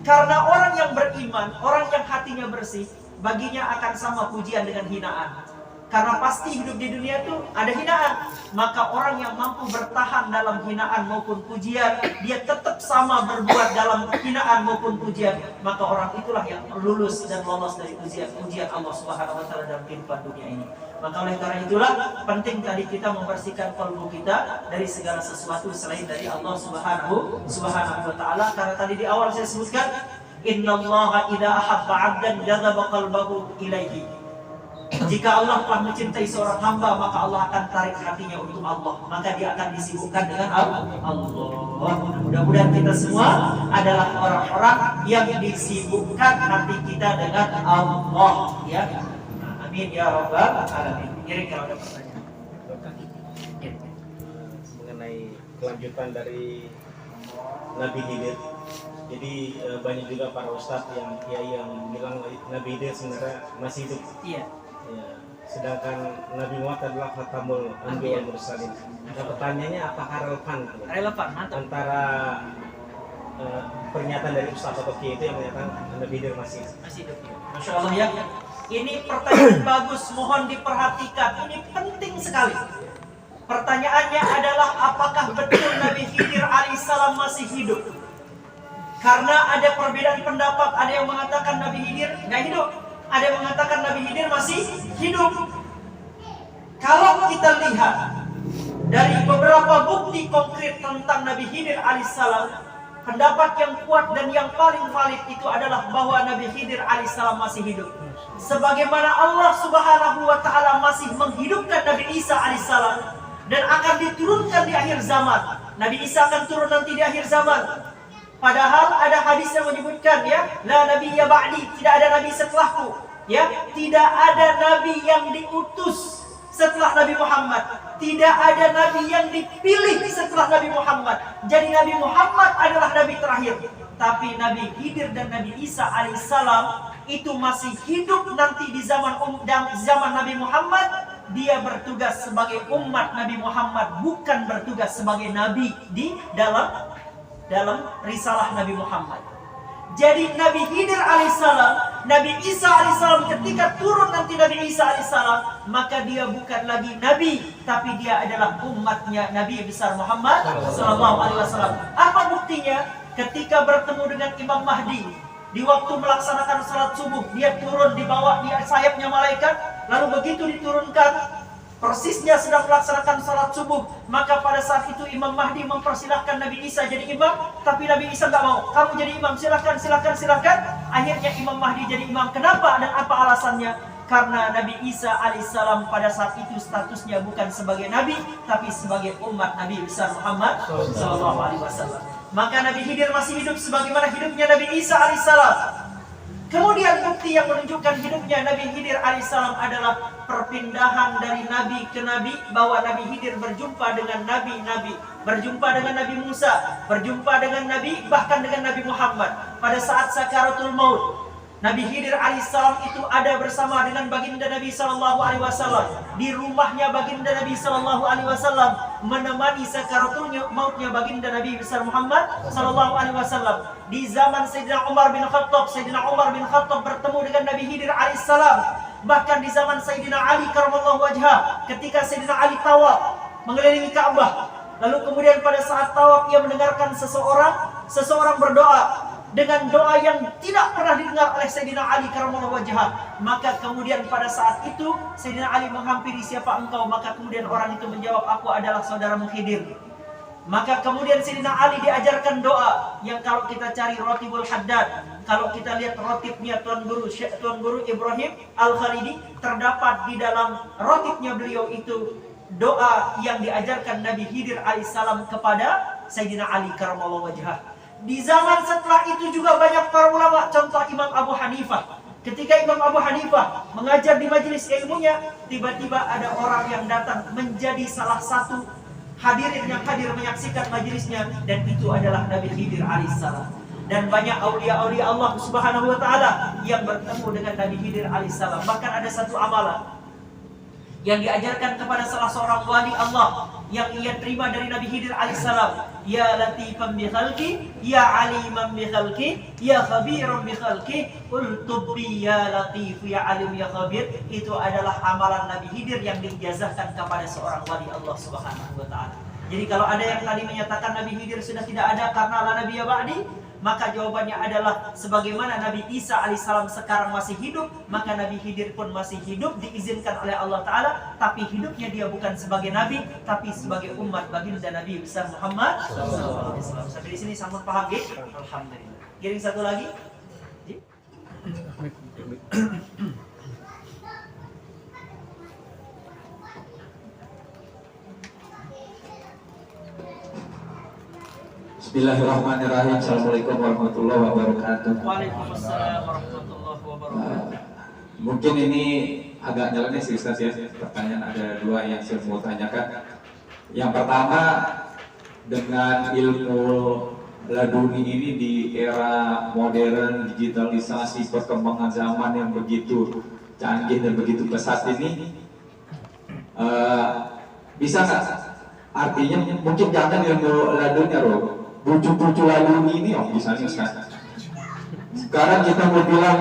Karena orang yang beriman, orang yang hatinya bersih, baginya akan sama pujian dengan hinaan. Karena pasti hidup di dunia itu ada hinaan. Maka orang yang mampu bertahan dalam hinaan maupun pujian, dia tetap sama berbuat dalam hinaan maupun pujian, maka orang itulah yang lulus dan lolos dari pujian Allah Subhanahu wa taala dalam kehidupan dunia ini. Maka oleh karena itulah penting tadi kita membersihkan kalbu kita dari segala sesuatu selain dari Allah Subhanahu wa taala. Karena tadi di awal saya sebutkan, innallaha idza ahabba 'abdan jadzaba qalbahu ilaihi. Jika Allah telah mencintai seorang hamba, maka Allah akan tarik hatinya untuk Allah, maka dia akan disibukkan dengan Allah. Mudah-mudahan kita semua adalah orang-orang yang disibukkan hati kita dengan Allah, ya. Amin ya rabbal alamin. Kira kalau ada pertanyaan mengenai kelanjutan dari Nabi Khidir. Jadi banyak juga para ustadz yang bilang Nabi Khidir sebenarnya masih hidup. Iya. Ya, sedangkan Nabi Muhammad adalah khatamul anbiya wal mursalin. Nah, pertanyaannya apakah relevan? Relevan, mantap. Antara pernyataan dari Ustaz atau Kiai itu yang menyatakan Nabi Khidir masih hidup. Masya Allah ya. Ini pertanyaan bagus, mohon diperhatikan. Ini penting sekali. Pertanyaannya adalah apakah betul Nabi Khidir alaihissalam masih hidup? Karena ada perbedaan pendapat. Ada yang mengatakan Nabi Khidir nggak hidup, ada yang mengatakan Nabi Khidir masih hidup. Kalau kita lihat dari beberapa bukti konkret tentang Nabi Khidir alaihissalam, pendapat yang kuat dan yang paling valid itu adalah bahwa Nabi Khidir alaihissalam masih hidup. Sebagaimana Allah Subhanahu wa taala masih menghidupkan Nabi Isa alaihissalam dan akan diturunkan di akhir zaman. Nabi Isa akan turun nanti di akhir zaman. Padahal ada hadis yang menyebutkan ya, la nabiyya ba'di, tidak ada nabi setelahku. Ya, tidak ada nabi yang diutus setelah Nabi Muhammad. Tidak ada nabi yang dipilih setelah Nabi Muhammad. Jadi Nabi Muhammad adalah nabi terakhir. Tapi Nabi Khidir dan Nabi Isa alaihissalam itu masih hidup nanti di zaman Nabi Muhammad. Dia bertugas sebagai umat Nabi Muhammad, bukan bertugas sebagai nabi di dalam risalah Nabi Muhammad. Jadi Nabi Khidir alaihissalam, Nabi Isa alaihissalam ketika turun nanti Nabi Isa alaihissalam, maka dia bukan lagi nabi, tapi dia adalah umatnya Nabi besar Muhammad sallallahu alaihi wasallam. Apa buktinya? Ketika bertemu dengan Imam Mahdi di waktu melaksanakan salat subuh, dia turun di bawah di sayapnya malaikat, lalu begitu diturunkan persisnya sedang melaksanakan salat subuh, maka pada saat itu Imam Mahdi mempersilahkan Nabi Isa jadi imam, tapi Nabi Isa nggak mau. Kamu jadi imam, silakan. Akhirnya Imam Mahdi jadi imam. Kenapa dan apa alasannya? Karena Nabi Isa alaihissalam pada saat itu statusnya bukan sebagai nabi, tapi sebagai umat Nabi besar Muhammad sallallahu alaihi wasallam. Maka Nabi Khidir masih hidup sebagaimana hidupnya Nabi Isa alaihissalam. Kemudian bukti yang menunjukkan hidupnya Nabi Khidir alaihissalam adalah perpindahan dari nabi ke nabi, bahwa Nabi Khidir berjumpa dengan nabi-nabi, berjumpa dengan Nabi Musa, berjumpa dengan Nabi, bahkan dengan Nabi Muhammad. Pada saat sakaratul maut, Nabi Khidir alaihissalam itu ada bersama dengan baginda Nabi sallallahu alaihi wasallam di rumahnya baginda Nabi sallallahu alaihi wasallam, menemani sakaratul mautnya baginda Nabi besar Muhammad sallallahu alaihi wasallam. Di zaman Sayyidina Umar bin Khattab bertemu dengan Nabi Khidir alaihissalam. Bahkan di zaman Sayyidina Ali karamallahu wajhah, ketika Sayyidina Ali tawaf mengelilingi Ka'bah, lalu kemudian pada saat tawaf ia mendengarkan seseorang berdoa dengan doa yang tidak pernah didengar oleh Sayyidina Ali karamallahu wajhah. Maka kemudian pada saat itu Sayyidina Ali menghampiri, siapa engkau? Maka kemudian orang itu menjawab, aku adalah saudaramu Khidir. Maka kemudian Sayyidina Ali diajarkan doa yang kalau kita cari Rotibul Haddad, kalau kita lihat rotibnya Tuan Guru Ibrahim Al-Khalidi, terdapat di dalam rotibnya beliau itu doa yang diajarkan Nabi Khidir alaihissalam kepada Sayyidina Ali karamallahu wajhah. Di zaman setelah itu juga banyak para ulama, contoh Imam Abu Hanifah. Ketika Imam Abu Hanifah mengajar di majelis ilmunya, tiba-tiba ada orang yang datang menjadi salah satu hadirin yang hadir menyaksikan majelisnya, dan itu adalah Nabi Khidir alaihissalam. Dan banyak aulia-aulia Allah Subhanahu wa taala yang bertemu dengan Nabi Khidir alaihissalam. Bahkan ada satu amalan yang diajarkan kepada salah seorang wali Allah yang ia terima dari Nabi Khidir alaihissalam. Ya latifan bi khalqi, ya aliman bi khalqi, ya khabiran bi khalqi, ultub bi ya latif ya alim ya khabir. Itu adalah amalan Nabi Khidir yang diijazahkan kepada seorang wali Allah Subhanahu wa taala. Jadi kalau ada yang tadi menyatakan Nabi Khidir sudah tidak ada karena la nabiyya ba'di, maka jawabannya adalah sebagaimana Nabi Isa alaihissalam sekarang masih hidup, maka Nabi Khidir pun masih hidup, diizinkan oleh Allah Ta'ala, tapi hidupnya dia bukan sebagai Nabi, tapi sebagai umat baginda Nabi besar Muhammad SAW. Sampai di sini sampun paham ya? Alhamdulillah. Giring satu lagi. Bismillahirrahmanirrahim. Assalamualaikum warahmatullahi wabarakatuh. Waalaikumsalam warahmatullahi wabarakatuh. Mungkin ini agak nyeleneh sih Ustaz ya. Pertanyaan ada dua yang saya mau tanyakan. Yang pertama, dengan ilmu laduni ini di era modern, digitalisasi, perkembangan zaman yang begitu canggih dan begitu pesat ini, bisa nggak? Artinya mungkin jangan ilmu ladunnya loh, bucu-bucu ladun ini, misalnya Ustaz. Sekarang kita mau bilang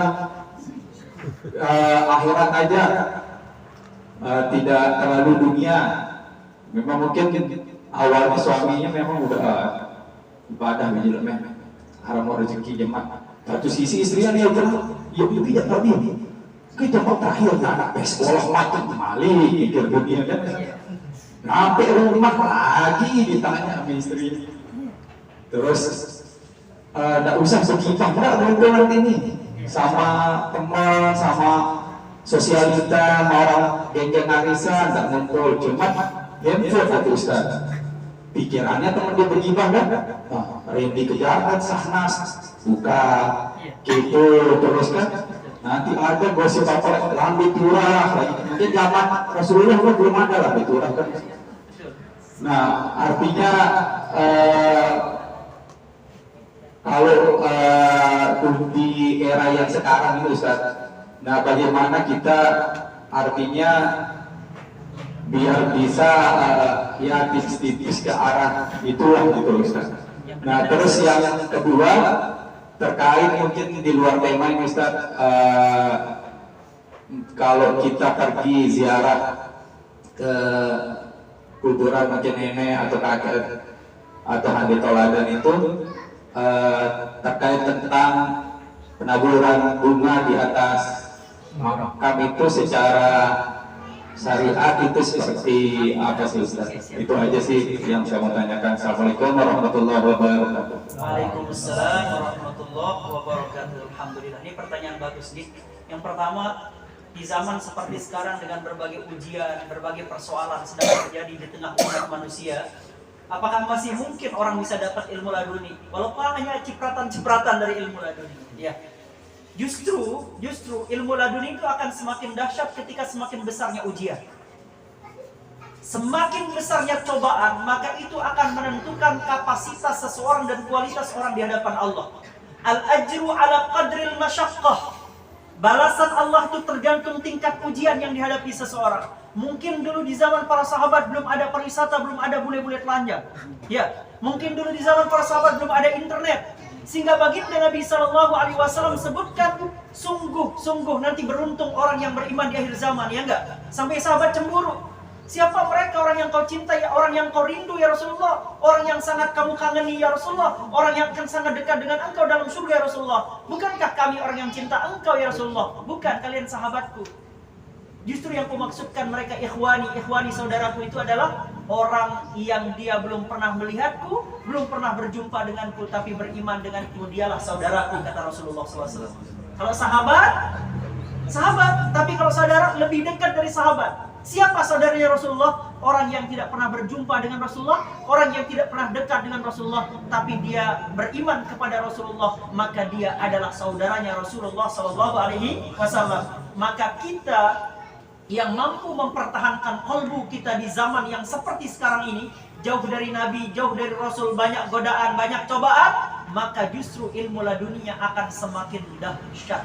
akhirat aja, tidak terlalu dunia. Memang mungkin awalnya suaminya memang udah ibadah bijil haram rezeki jemaah. Satu sisi istrinya dia bilang, ya tidak tadi kita mau terakhir anak sekolah macam mali pikir dunia kan. Sampai rumah lagi ditanya sama istri. Terus tidak usah begibah, tidak ngumpul nanti ini sama teman, sama sosialita, sama orang geng-geng arisan, tidak ngumpul, cuma handphone atau Ustaz. Pikirannya teman dia begibah kan? Randy kejahat, Sahnas, buka, gitu terus kan? Nanti ada gosip apa lambe turah lagi. Mungkin zaman Rasulullah belum ada lambe turah kan? Nah, artinya kalau di era yang sekarang ini Ustaz, nah bagaimana kita artinya biar bisa ya tipis-tipis ke arah itulah gitu Ustaz. Nah terus yang kedua terkait mungkin di luar tema ini Ustaz, kalau kita pergi ziarah ke kuburan mungkin nenek atau kakek atau handi toladan itu terkait tentang penaburan bunga di atas makam itu secara syariat itu seperti apa sih Ustaz? Itu aja sih yang saya mau tanyakan. Assalamualaikum warahmatullahi wabarakatuh. Waalaikumsalam warahmatullahi wabarakatuh. Alhamdulillah, ini pertanyaan bagus nih. Yang pertama, di zaman seperti sekarang dengan berbagai ujian, berbagai persoalan sedang terjadi di tengah umat manusia, apakah masih mungkin orang bisa dapat ilmu laduni walaupun hanya cipratan-cipratan dari ilmu laduni? Ya. Justru ilmu laduni itu akan semakin dahsyat ketika semakin besarnya ujian. Semakin besarnya cobaan, maka itu akan menentukan kapasitas seseorang dan kualitas orang di hadapan Allah. Al-ajru ala qadril masyaqqah. Balasan Allah itu tergantung tingkat ujian yang dihadapi seseorang. Mungkin dulu di zaman para sahabat belum ada pariwisata, belum ada bule-bule telanjang. Ya, mungkin dulu di zaman para sahabat belum ada internet. Sehingga baginda Nabi SAW sebutkan, sungguh nanti beruntung orang yang beriman di akhir zaman, ya enggak? Sampai sahabat cemburu. Siapa mereka orang yang kau cintai, orang yang kau rindu ya Rasulullah, orang yang sangat kamu kageni ya Rasulullah, orang yang akan sangat dekat dengan engkau dalam surga ya Rasulullah. Bukankah kami orang yang cinta engkau ya Rasulullah? Bukan, kalian sahabatku. Justru yang kumaksudkan mereka ikhwani saudaraku itu adalah orang yang dia belum pernah melihatku, belum pernah berjumpa denganku, tapi beriman denganku, dialah saudaraku, kata Rasulullah SAW. Kalau sahabat, tapi kalau saudara lebih dekat dari sahabat. Siapa saudaranya Rasulullah? Orang yang tidak pernah berjumpa dengan Rasulullah, orang yang tidak pernah dekat dengan Rasulullah, tapi dia beriman kepada Rasulullah, maka dia adalah saudaranya Rasulullah SAW. Maka kita yang mampu mempertahankan qalbu kita di zaman yang seperti sekarang ini, jauh dari Nabi, jauh dari Rasul, banyak godaan, banyak cobaan, maka justru ilmu laduninya akan semakin dahsyat,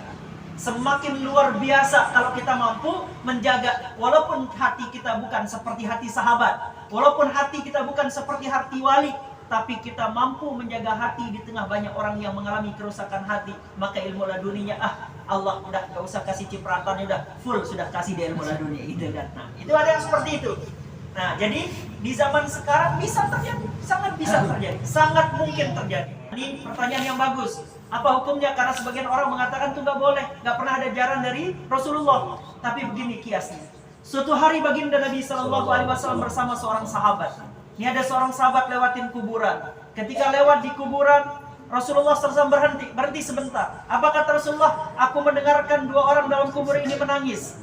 semakin luar biasa kalau kita mampu menjaga. Walaupun hati kita bukan seperti hati sahabat, walaupun hati kita bukan seperti hati wali, tapi kita mampu menjaga hati di tengah banyak orang yang mengalami kerusakan hati, maka ilmu laduninya Allah udah gak usah kasih cipratan, udah full sudah kasih di ilmu ladunia itu kan. Nah, itu ada yang seperti itu. Nah, jadi di zaman sekarang bisa terjadi, sangat bisa terjadi, sangat mungkin terjadi. Ini pertanyaan yang bagus. Apa hukumnya? Karena sebagian orang mengatakan itu nggak boleh, nggak pernah ada ajaran dari Rasulullah. Tapi begini kiasnya. Suatu hari baginda Nabi SAW bersama seorang sahabat. Ini ada seorang sahabat lewatin kuburan. Ketika lewat di kuburan, Rasulullah SAW berhenti sebentar. Apa kata Rasulullah? Aku mendengarkan dua orang dalam kubur ini menangis.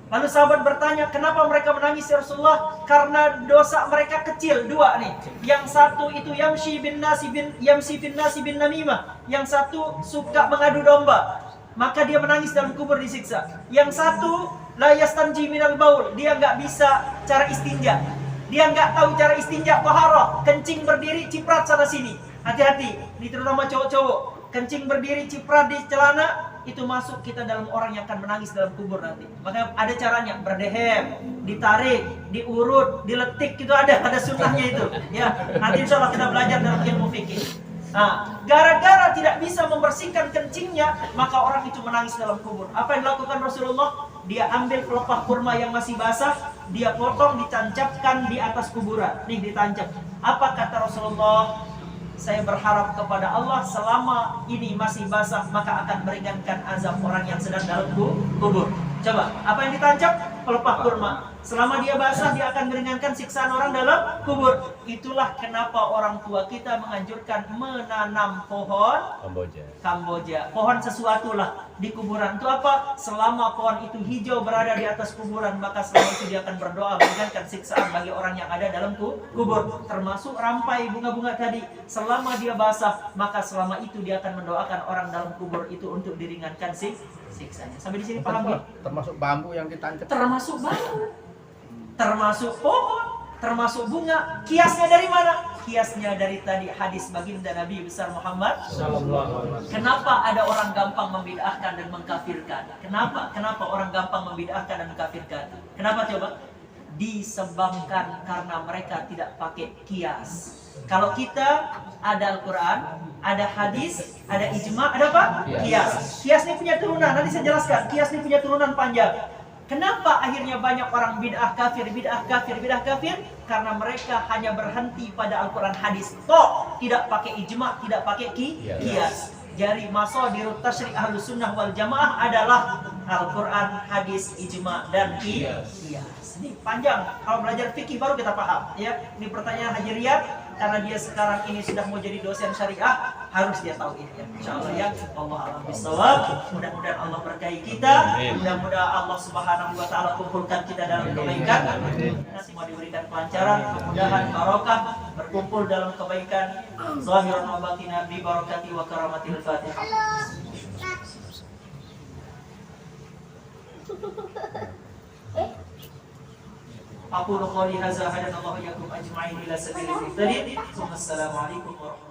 Lalu sahabat bertanya, kenapa mereka menangis ya Rasulullah? Karena dosa mereka kecil, dua nih. Yang satu itu yamsi bin nasi bin namimah. Yang satu suka mengadu domba. Maka dia menangis dalam kubur disiksa. Yang satu la yastanji minal baul. Dia nggak bisa cara istinja. Dia nggak tahu cara istinja taharah, kencing berdiri, ciprat sana sini. Hati-hati, ini terutama cowok-cowok. kencing berdiri ciprat di celana, itu masuk kita dalam orang yang akan menangis dalam kubur nanti. Maka ada caranya, berdehem, ditarik, diurut, diletik, itu ada sunnahnya itu. Ya, nanti insya Allah kita belajar dalam ilmu fikih. Nah, gara-gara tidak bisa membersihkan kencingnya, maka orang itu menangis dalam kubur. Apa yang dilakukan Rasulullah? Dia ambil pelepah kurma yang masih basah, dia potong, ditancapkan di atas kuburan. Nih, ditancap. Apa kata Rasulullah? Saya berharap kepada Allah selama ini masih basah, maka akan meringankan azab orang yang sedang dalam kubur. Coba, apa yang ditancap? Pelepah kurma. Selama dia basah, dia akan meringankan siksaan orang dalam kubur. Itulah kenapa orang tua kita menganjurkan menanam pohon Kamboja. Pohon sesuatu lah di kuburan. Itu apa? Selama pohon itu hijau berada di atas kuburan, maka selama itu dia akan berdoa meringankan siksaan bagi orang yang ada dalam kubur. Termasuk rampai bunga-bunga tadi. Selama dia basah, maka selama itu dia akan mendoakan orang dalam kubur itu untuk diringankan siksanya. Sampai di sini paham ya? Termasuk bambu yang ditancap. Termasuk bambu, termasuk pohon, termasuk bunga. Kiasnya dari mana? Kiasnya dari tadi hadis baginda Nabi besar Muhammad. Kenapa ada orang gampang membid'ahkan dan mengkafirkan? Kenapa orang gampang membid'ahkan dan mengkafirkan? Kenapa coba? Disebabkan karena mereka tidak pakai kias. Kalau kita ada Al-Quran, ada hadis, ada ijma, ada apa? Kias. Kias ini punya turunan, nanti saya jelaskan. Kias ini punya turunan panjang. Kenapa akhirnya banyak orang bid'ah kafir? Karena mereka hanya berhenti pada Al-Quran hadis. Tidak pakai ijma, tidak pakai kias. Jadi masadirut tasyri' ahlus sunnah wal jamaah adalah Al-Quran, hadis, ijma, dan kias. Ini panjang. Kalau belajar fikih baru kita paham. Ya, ini pertanyaan Haji Riyad. Karena dia sekarang ini sudah mau jadi dosen syariah, harus dia tahu ini ya. Insyaallah ya. Allah a'lam bishawab. Mudah-mudahan Allah berkahi kita. Mudah-mudahan Allah Subhanahu wa taala kumpulkan kita dalam kebaikan. Semua diberikan kelancaran, kemudahan, barokah, berkumpul dalam kebaikan. Zahiran wa batinan bi barakati wa karamatil Fatihah. Aku qouli hadza hadanallahu iyyakum ajma'in ila sabilil muhtadin. Wassalamualaikum warahmatullahi wabarakatuh.